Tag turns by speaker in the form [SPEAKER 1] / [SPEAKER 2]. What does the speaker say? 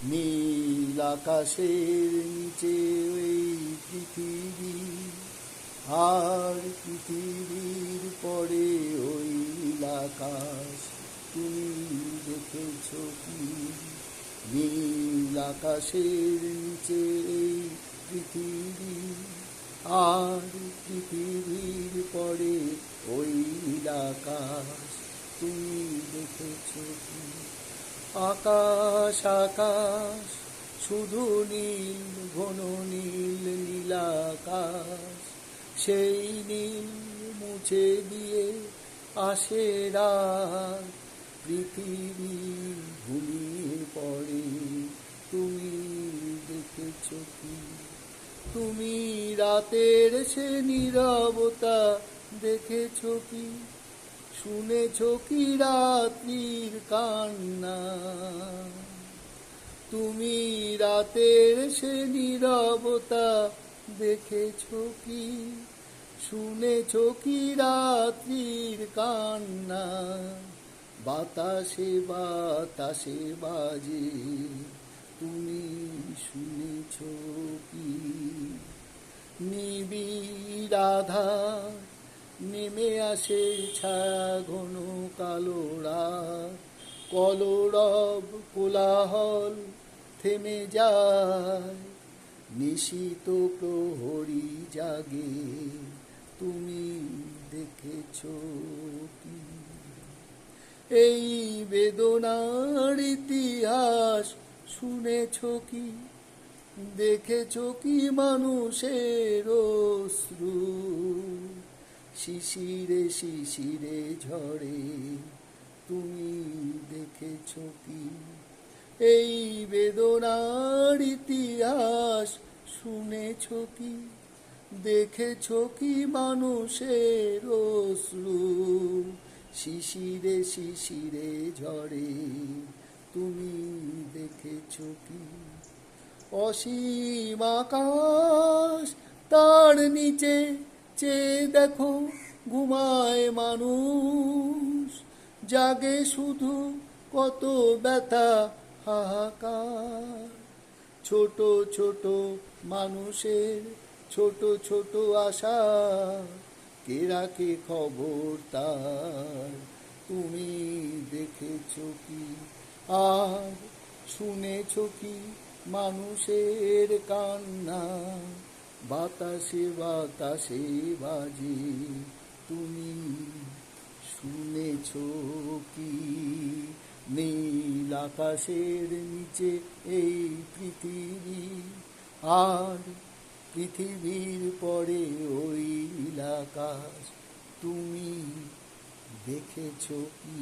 [SPEAKER 1] নীল আকাশের নিচে ওই পৃথিবী, আর পৃথিবীর পরে ওই নীল আকাশ। তুমি দেখেছ কি? নীল আকাশের নিচে এই পৃথিবী, আর পৃথিবীর পরে ওই নীল আকাশ। তুমি দেখেছ কি? আকাশ আকাশ শুধু নীল, ঘন নীল নীলাকাশ। সেই নীল মুছে দিয়ে আসে রাত, পৃথিবী ঘুমিয়ে পড়ে। তুমি দেখেছ কি? তুমি রাতের সে নীরবতা দেখেছ কি? শুনেছ কি রাত্রির কান্না? তুমি রাতের সে নীরবতা দেখেছ কি? শুনেছ কি রাত্রির কান্না? বাতাসে বাতাসে বাজে, তুমি শুনেছ কি? নিবিড় আধার নেমে আসে ছায়া ঘন কালো রাত, কলরব কোলাহল থেমে যায়, নিশীত প্রহরী জাগে। তুমি দেখেছ কি? এই বেদনার ইতিহাস শুনেছ কি? দেখেছ কি মানুষের অশ্রু শিশিরে শিশিরে ঝরে? তুমি দেখেছ কি? এই বেদনার ইতিহাস শুনেছ কি? দেখেছ কি মানুষের অশ্রু শিশিরে শিশিরে ঝরে? তুমি দেখেছ কি? অসীম আকাশ, তার নিচে চেয়ে দেখো ঘুমায় মানুষ, জাগে শুধু কত ব্যথা হাহাকার। ছোট ছোট মানুষের ছোট ছোট আশা, কে রাখে খবর তার? তুমি দেখেছ কি? আর শুনেছ কি মানুষের কান্না? বাতাসে বাতাসে বাজে, তুমি শুনেছ কি? নীল আকাশের নিচে এই পৃথিবী, আর পৃথিবীর পরে ওই নীল আকাশ। তুমি দেখেছ কি?